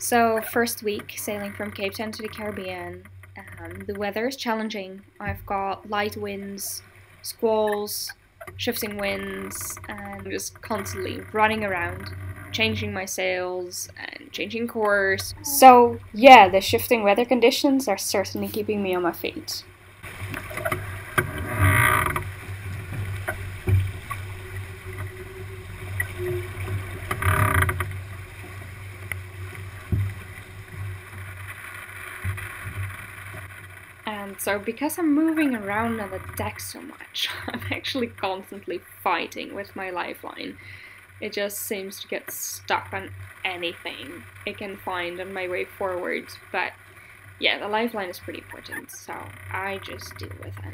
So, first week sailing from Cape Town to the Caribbean. The weather is challenging. I've got light winds, squalls, shifting winds, and I'm just constantly running around, changing my sails and changing course. So, yeah, the shifting weather conditions are certainly keeping me on my feet. And so because I'm moving around on the deck so much, I'm actually constantly fighting with my lifeline. It just seems to get stuck on anything it can find on my way forward. But yeah, the lifeline is pretty important, so I just deal with it.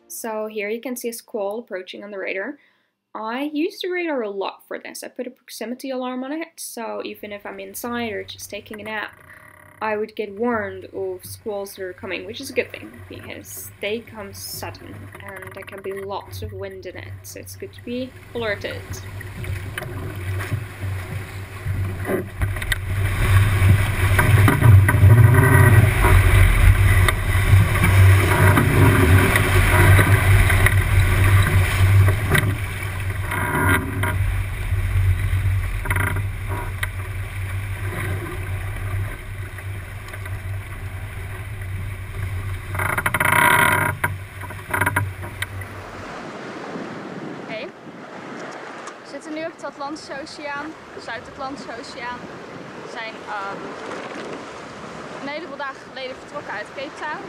So here you can see a squall approaching on the radar. I use the radar a lot for this. I put a proximity alarm on it, so even if I'm inside or just taking a nap, I would get warned of squalls that are coming, which is a good thing, because they come sudden, and there can be lots of wind in it, so it's good to be alerted. We zitten nu op het Atlantische Oceaan, Zuid-Atlantische Oceaan. We zijn een heleboel dagen geleden vertrokken uit Cape Town.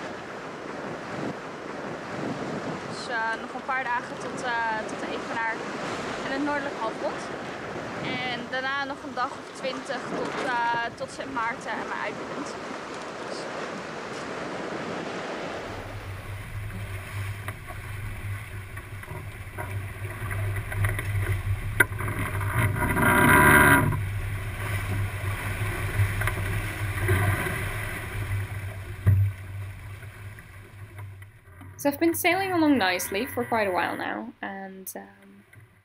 Dus nog een paar dagen tot de evenaar in het noordelijk halfrond. En daarna nog een dag of 20 tot St.Maarten en mijn uitpunt. So I've been sailing along nicely for quite a while now, and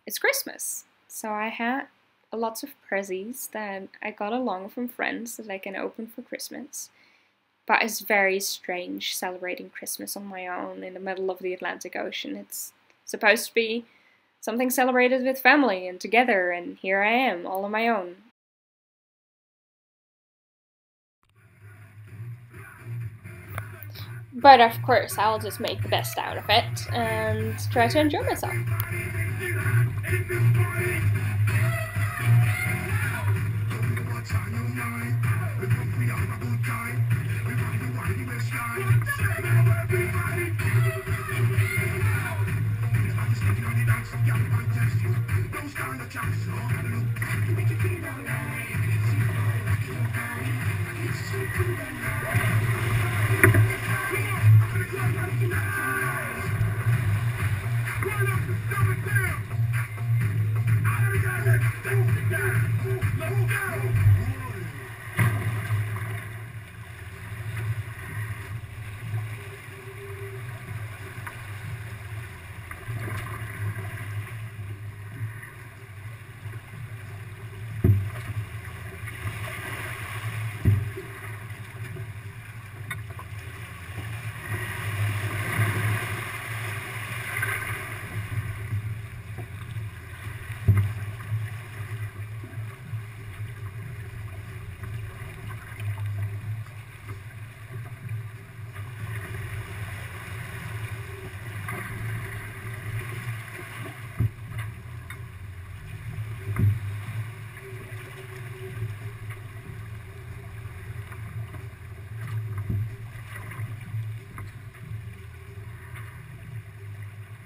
it's Christmas. So I had lots of prezzies that I got along from friends that I can open for Christmas. But it's very strange celebrating Christmas on my own in the middle of the Atlantic Ocean. It's supposed to be something celebrated with family and together, and here I am, all on my own. But of course, I'll just make the best out of it and try to enjoy myself.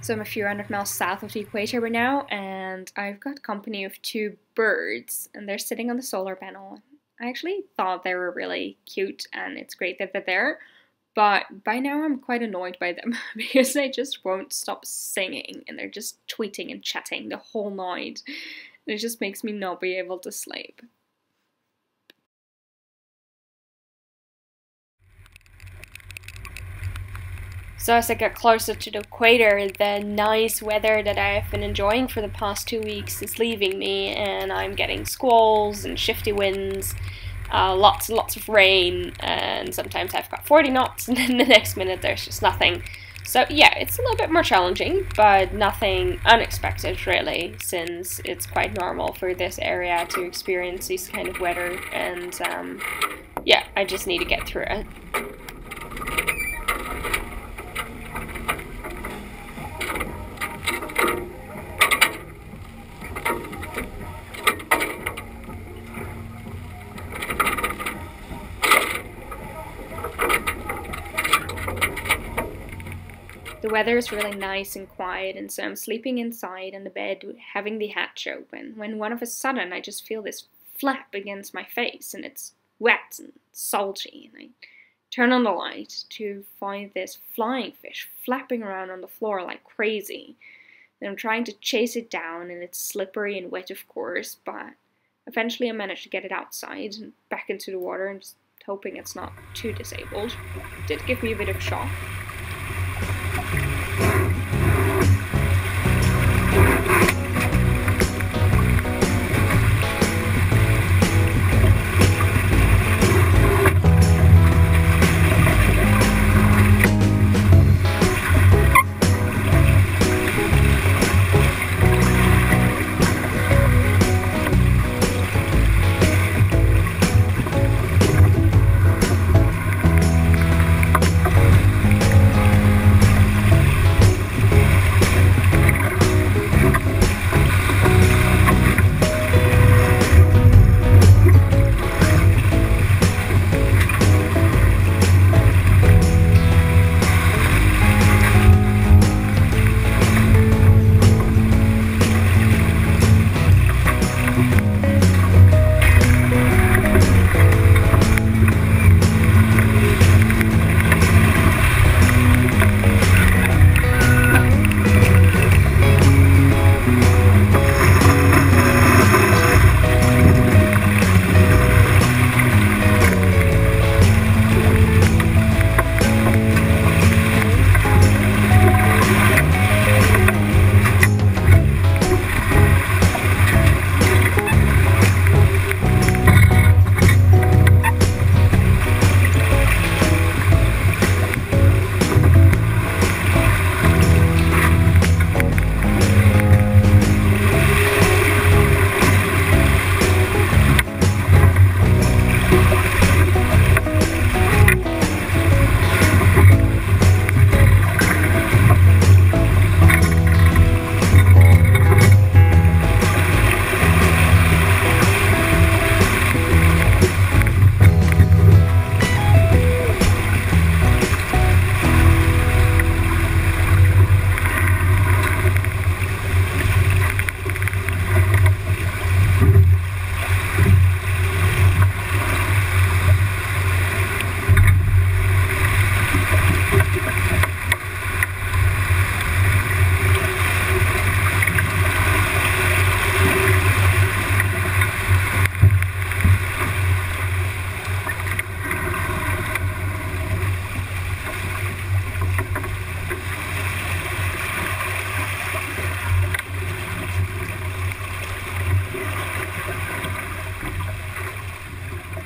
So I'm a few hundred miles south of the equator right now, and I've got company of two birds, and they're sitting on the solar panel. I actually thought they were really cute, and it's great that they're there, but by now I'm quite annoyed by them because they just won't stop singing, and they're just tweeting and chatting the whole night. It just makes me not be able to sleep. So as I get closer to the equator, the nice weather that I've been enjoying for the past 2 weeks is leaving me, and I'm getting squalls and shifty winds, lots and lots of rain, and sometimes I've got 40 knots, and then the next minute there's just nothing. So yeah, it's a little bit more challenging, but nothing unexpected really, since it's quite normal for this area to experience this kind of weather, and yeah, I just need to get through it. The weather is really nice and quiet, and so I'm sleeping inside in the bed, having the hatch open, when all of a sudden I just feel this flap against my face, and it's wet and salty, and I turn on the light to find this flying fish flapping around on the floor like crazy. And I'm trying to chase it down, and it's slippery and wet, of course, but eventually I manage to get it outside and back into the water, and just hoping it's not too disabled. It did give me a bit of shock.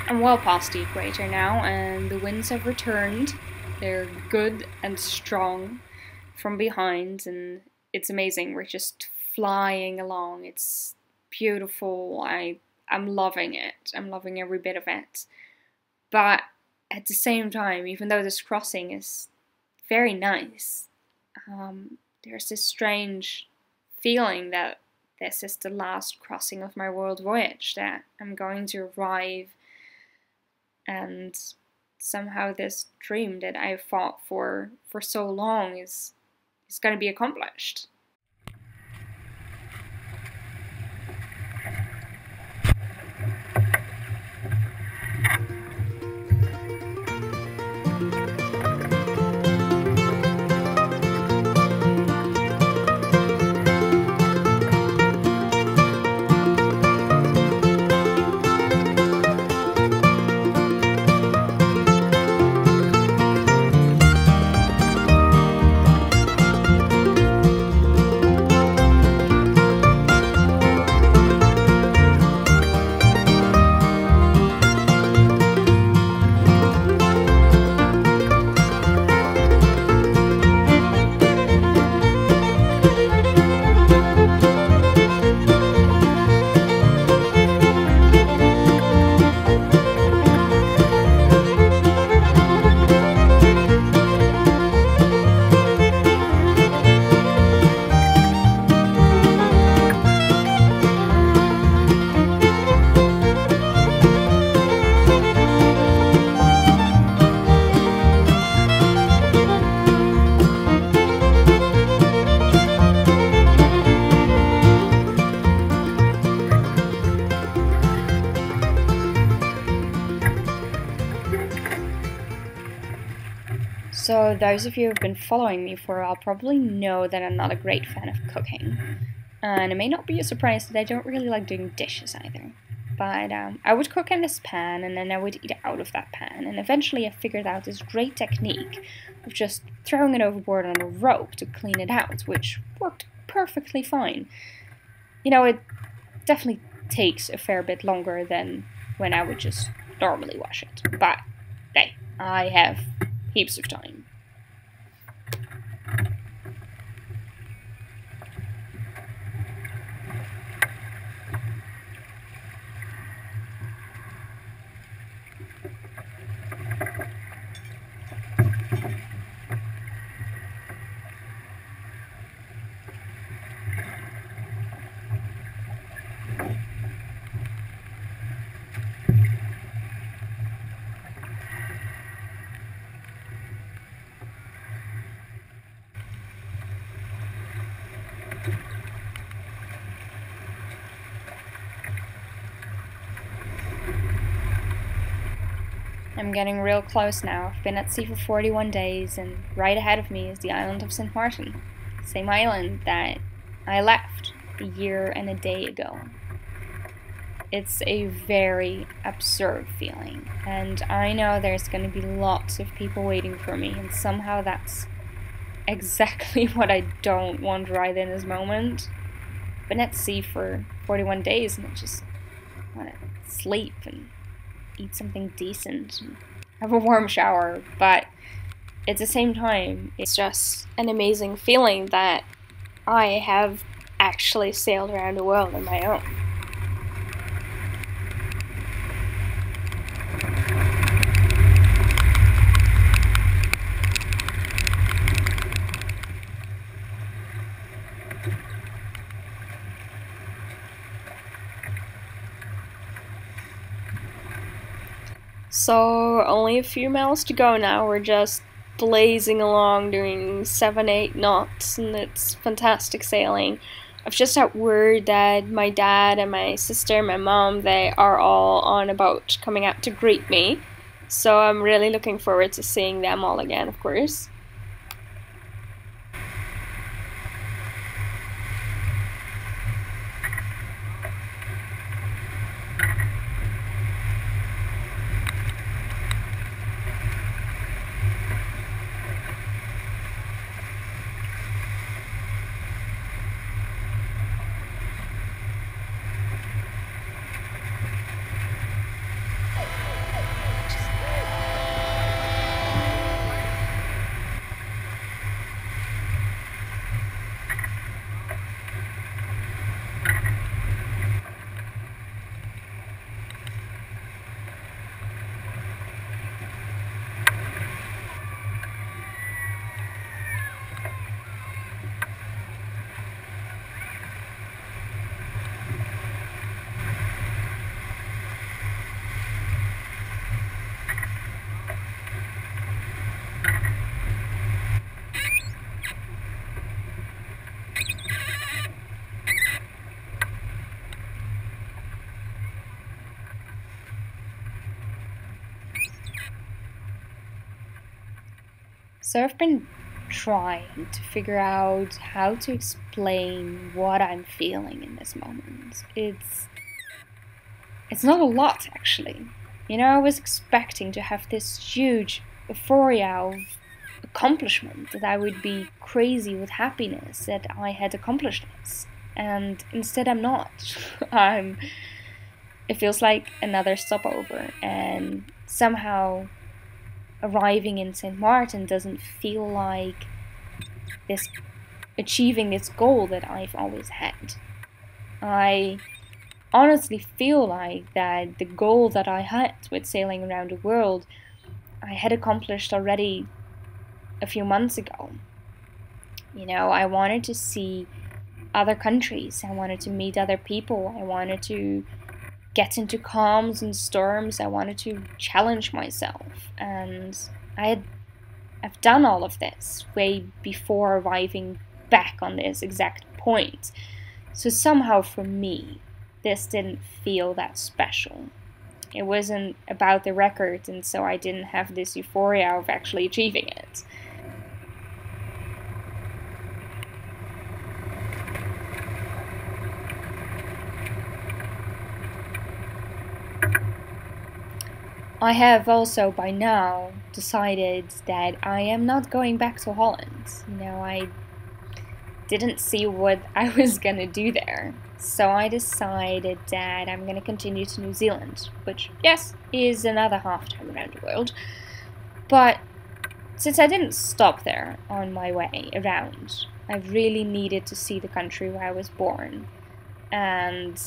I'm well past the equator now, and the winds have returned. They're good and strong from behind, and it's amazing. We're just flying along. It's beautiful. I'm loving it. I'm loving every bit of it. But at the same time, even though this crossing is very nice, there's this strange feeling that this is the last crossing of my world voyage, that I'm going to arrive, and somehow this dream that I fought for so long is is going to be accomplished. So those of you who have been following me for a while probably know that I'm not a great fan of cooking. And it may not be a surprise that I don't really like doing dishes either. But I would cook in this pan and then I would eat out of that pan. And eventually I figured out this great technique of just throwing it overboard on a rope to clean it out, which worked perfectly fine. You know, it definitely takes a fair bit longer than when I would just normally wash it. But hey, I have heaps of time. I'm getting real close now. I've been at sea for 41 days, and right ahead of me is the island of St.Maarten. Same island that I left a year and a day ago. It's a very absurd feeling, and I know there's going to be lots of people waiting for me, and somehow that's exactly what I don't want right in this moment. I've been at sea for 41 days, and I just want to sleep and eat something decent and have a warm shower, but at the same time, it's just an amazing feeling that I have actually sailed around the world on my own. So, only a few miles to go now. We're just blazing along doing 7-8 knots, and it's fantastic sailing. I've just had word that my dad and my sister and my mom, they are all on a boat coming out to greet me. So I'm really looking forward to seeing them all again, of course. So I've been trying to figure out how to explain what I'm feeling in this moment. It's not a lot, actually. You know, I was expecting to have this huge euphoria of accomplishment, that I would be crazy with happiness that I had accomplished this. And instead I'm not. It feels like another stopover, and somehow arriving in St.Maarten doesn't feel like this achieving this goal that I've always had. I honestly feel like that the goal that I had with sailing around the world, I had accomplished already a few months ago. You know, I wanted to see other countries, I wanted to meet other people, I wanted to get into calms and storms, I wanted to challenge myself, and I've done all of this way before arriving back on this exact point. So somehow for me, this didn't feel that special. It wasn't about the record, and so I didn't have this euphoria of actually achieving it. I have also by now decided that I am not going back to Holland. You know, I didn't see what I was gonna do there. So I decided that I'm gonna continue to New Zealand, which, yes, is another half time around the world. But since I didn't stop there on my way around, I really needed to see the country where I was born. And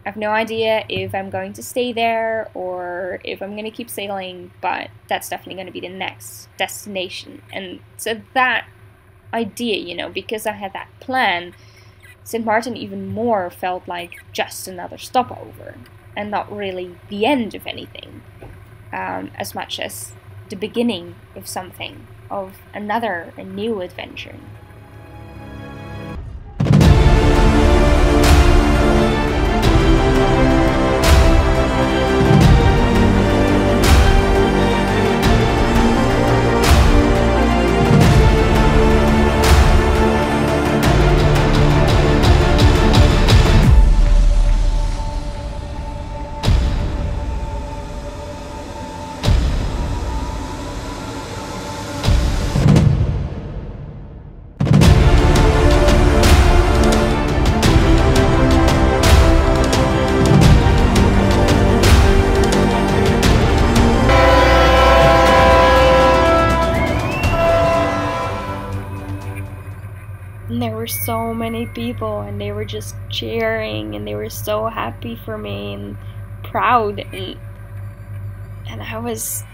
I have no idea if I'm going to stay there or if I'm going to keep sailing, but that's definitely going to be the next destination. And so that idea, you know, because I had that plan, St.Maarten even more felt like just another stopover and not really the end of anything, as much as the beginning of something, of a new adventure. And there were so many people, and they were just cheering, and they were so happy for me and proud, and I was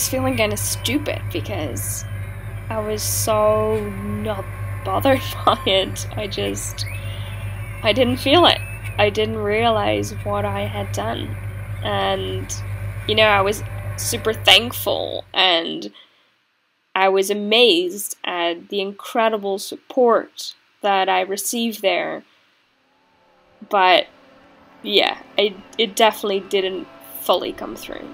feeling kind of stupid because I was so not bothered by it. I didn't feel it. I didn't realize what I had done, and you know, I was super thankful, and I was amazed at the incredible support that I received there. But yeah, it definitely didn't fully come through.